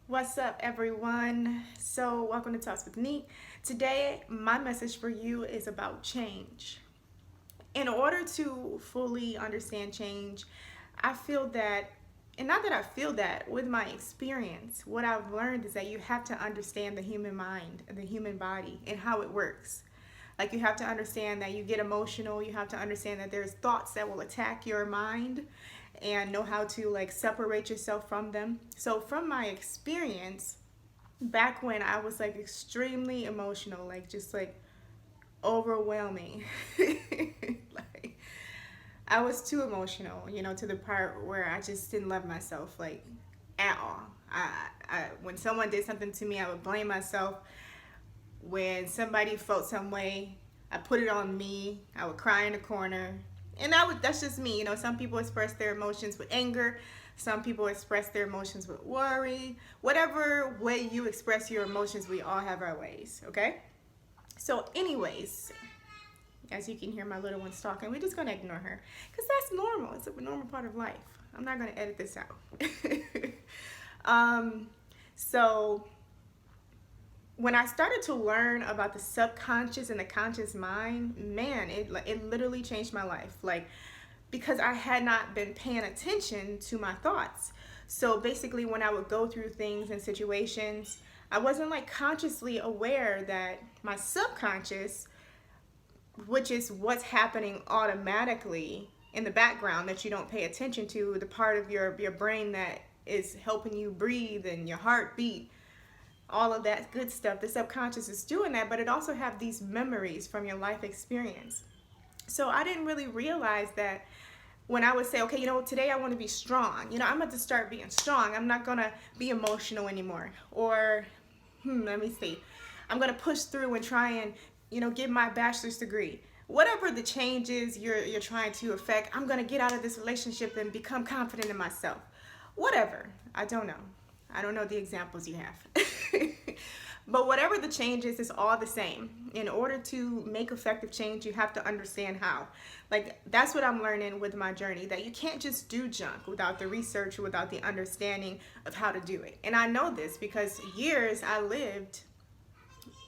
What's up, everyone? So, welcome to Talks with Nique. Today, my message for you is about change. In order to fully understand change, I feel that, and not that I feel that, with my experience, what I've learned is that you have to understand the human mind, the human body, and how it works. Like, you have to understand that you get emotional, you have to understand that there's thoughts that will attack your mind and know how to like separate yourself from them. So from my experience, back when I was like extremely emotional, like just like overwhelming. Like I was too emotional, to the part where I just didn't love myself like at all. When someone did something to me, I would blame myself. When somebody felt some way, I put it on me. I would cry in the corner. And that's just me. Some people express their emotions with anger. Some people express their emotions with worry. Whatever way you express your emotions, we all have our ways, okay? So anyways, as you can hear my little one's talking, we're just going to ignore her because that's normal. It's a normal part of life. I'm not going to edit this out. um, so when I started to learn about the subconscious and the conscious mind, man, it literally changed my life. Like, because I had not been paying attention to my thoughts. So basically, when I would go through things and situations, I wasn't like consciously aware that my subconscious, which is what's happening automatically in the background that you don't pay attention to, the part of your brain that is helping you breathe and your heartbeat, all of that good stuff. The subconscious is doing that, but it also have these memories from your life experience. So I didn't really realize that when I would say, okay, today I want to be strong. I'm going to start being strong. I'm not going to be emotional anymore. Or, let me see. I'm going to push through and try and, get my bachelor's degree. Whatever the changes you're trying to affect, I'm going to get out of this relationship and become confident in myself. Whatever. I don't know. I don't know the examples you have. But whatever the change is, it's all the same. In order to make effective change, you have to understand how. Like, that's what I'm learning with my journey, that you can't just do junk without the research, without the understanding of how to do it. And I know this because years I lived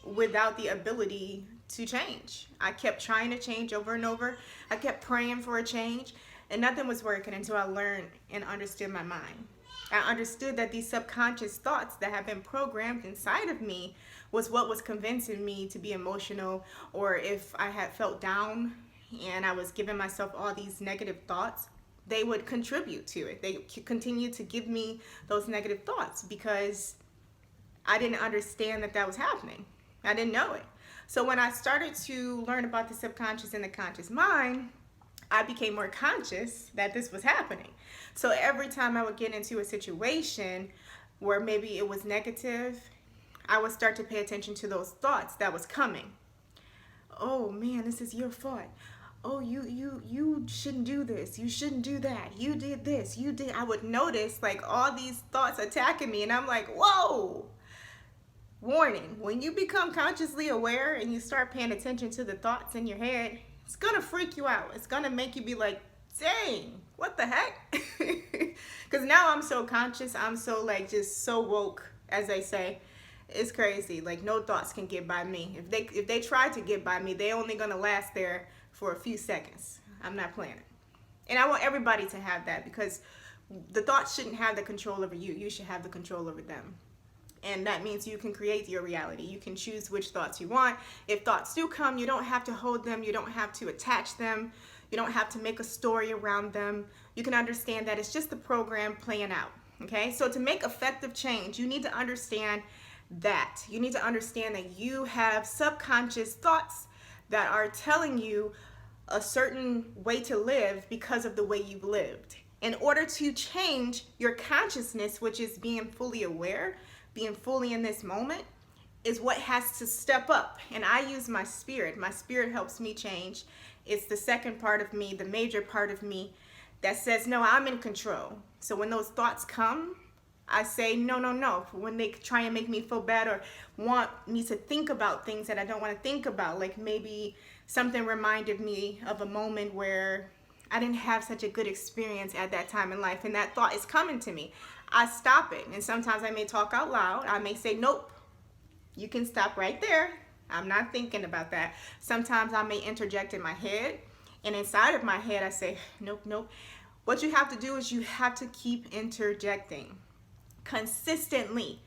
without the ability to change. I kept trying to change over and over. I kept praying for a change, and nothing was working until I learned and understood my mind. I understood that these subconscious thoughts that have been programmed inside of me was what was convincing me to be emotional, or if I had felt down and I was giving myself all these negative thoughts, they would contribute to it. They continue to give me those negative thoughts because I didn't understand that that was happening. I didn't know it. So when I started to learn about the subconscious and the conscious mind, I became more conscious that this was happening. So every time I would get into a situation where maybe it was negative, I would start to pay attention to those thoughts that was coming. Oh man, this is your fault. Oh, you shouldn't do this. You shouldn't do that. You did this. You did. I would notice like all these thoughts attacking me, and I'm like, whoa. Warning, when you become consciously aware and you start paying attention to the thoughts in your head, it's gonna freak you out. It's gonna make you be like, dang, what the heck? Because now I'm so conscious, I'm so like just so woke, as they say. It's crazy. Like, no thoughts can get by me. If they try to get by me, they only gonna last there for a few seconds. I'm not playing it. And I want everybody to have that, because the thoughts shouldn't have the control over you. You should have the control over them. And that means you can create your reality. You can choose which thoughts you want. If thoughts do come, you don't have to hold them. You don't have to attach them. You don't have to make a story around them. You can understand that it's just the program playing out. Okay? So to make effective change, you need to understand that. You need to understand that you have subconscious thoughts that are telling you a certain way to live because of the way you've lived. In order to change your consciousness, which is being fully aware, being fully in this moment, is what has to step up. And I use my spirit. My spirit helps me change. It's the second part of me, the major part of me, that says, no, I'm in control. So when those thoughts come, I say, no, no, no. When they try and make me feel bad or want me to think about things that I don't want to think about, like maybe something reminded me of a moment where I didn't have such a good experience at that time in life, and that thought is coming to me. I stop it. And sometimes I may talk out loud. I may say, nope, you can stop right there. I'm not thinking about that. Sometimes I may interject in my head, and inside of my head I say, nope, nope. What you have to do is you have to keep interjecting consistently.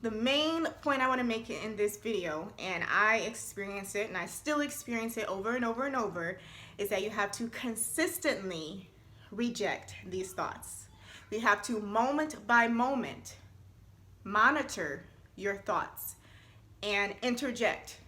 The main point I want to make in this video, and I experience it and I still experience it over and over and over, is that you have to consistently reject these thoughts. You have to moment by moment monitor your thoughts and interject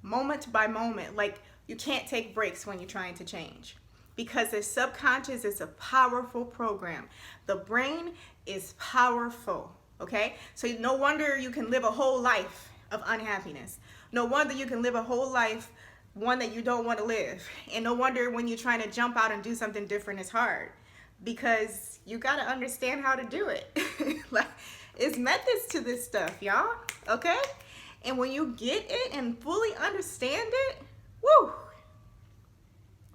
moment by moment. Like, you can't take breaks when you're trying to change, because the subconscious is a powerful program. The brain is powerful, okay? So no wonder you can live a whole life of unhappiness. No wonder you can live a whole life, one that you don't want to live. And no wonder when you're trying to jump out and do something different, it's hard, because you got to understand how to do it. Like, it's methods to this stuff, y'all, okay? And when you get it and fully understand it, woo,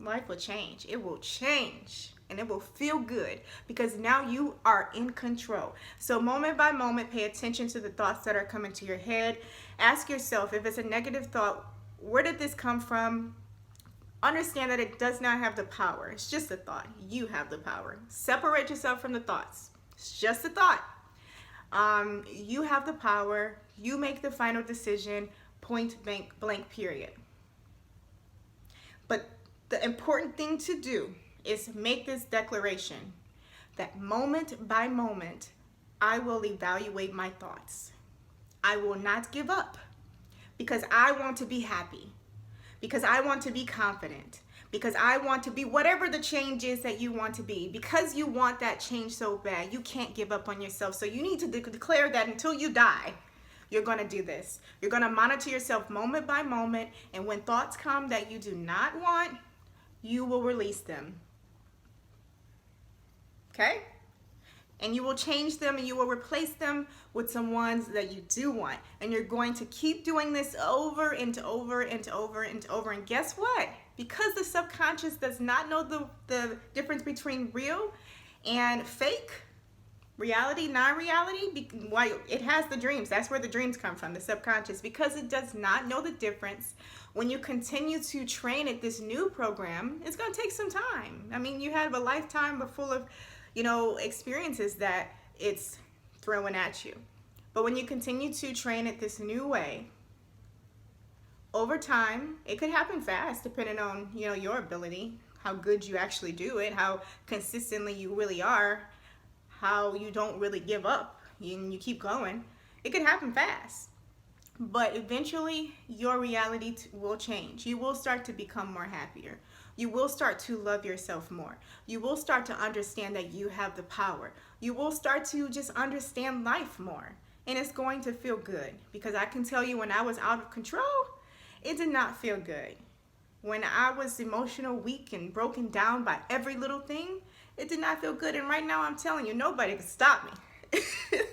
life will change. It will change, and it will feel good, because now you are in control. So moment by moment, pay attention to the thoughts that are coming to your head. Ask yourself, if it's a negative thought, where did this come from? Understand that it does not have the power. It's just a thought. You have the power. Separate yourself from the thoughts. It's just a thought. You have the power. You make the final decision, point blank, period. But the important thing to do is make this declaration that moment by moment, I will evaluate my thoughts. I will not give up, because I want to be happy, because I want to be confident, because I want to be whatever the change is that you want to be. Because you want that change so bad, you can't give up on yourself. So you need to declare that until you die, you're going to do this. You're going to monitor yourself moment by moment, and when thoughts come that you do not want, you will release them. Okay? And you will change them, and you will replace them with some ones that you do want. And you're going to keep doing this over and over and over and over. And guess what? Because the subconscious does not know the difference between real and fake, reality, non-reality, why it has the dreams. That's where the dreams come from, the subconscious. Because it does not know the difference, when you continue to train it, this new program, it's going to take some time. I mean, you have a lifetime full of, experiences that it's throwing at you. But when you continue to train it this new way, over time, it could happen fast, depending on, your ability, how good you actually do it, how consistently you really are, how you don't really give up and you keep going. It could happen fast. But eventually, your reality will change. You will start to become more happier. You will start to love yourself more. You will start to understand that you have the power. You will start to just understand life more. And it's going to feel good. Because I can tell you, when I was out of control, it did not feel good. When I was emotional, weak, and broken down by every little thing, it did not feel good. And right now, I'm telling you, nobody can stop me.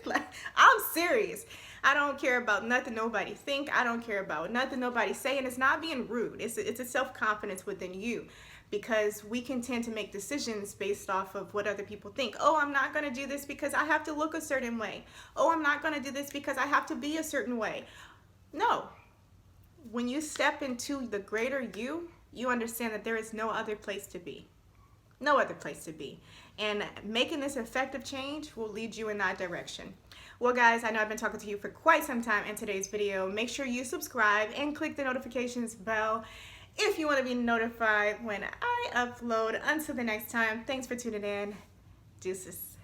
Like, I'm serious. I don't care about nothing nobody think. I don't care about nothing nobody say. And it's not being rude. It's a self-confidence within you, because we can tend to make decisions based off of what other people think. Oh, I'm not going to do this because I have to look a certain way. Oh, I'm not going to do this because I have to be a certain way. No. When you step into the greater you, you understand that there is no other place to be. No other place to be. And making this effective change will lead you in that direction. Well, guys, I know I've been talking to you for quite some time in today's video. Make sure you subscribe and click the notifications bell if you want to be notified when I upload. Until the next time, thanks for tuning in. Deuces.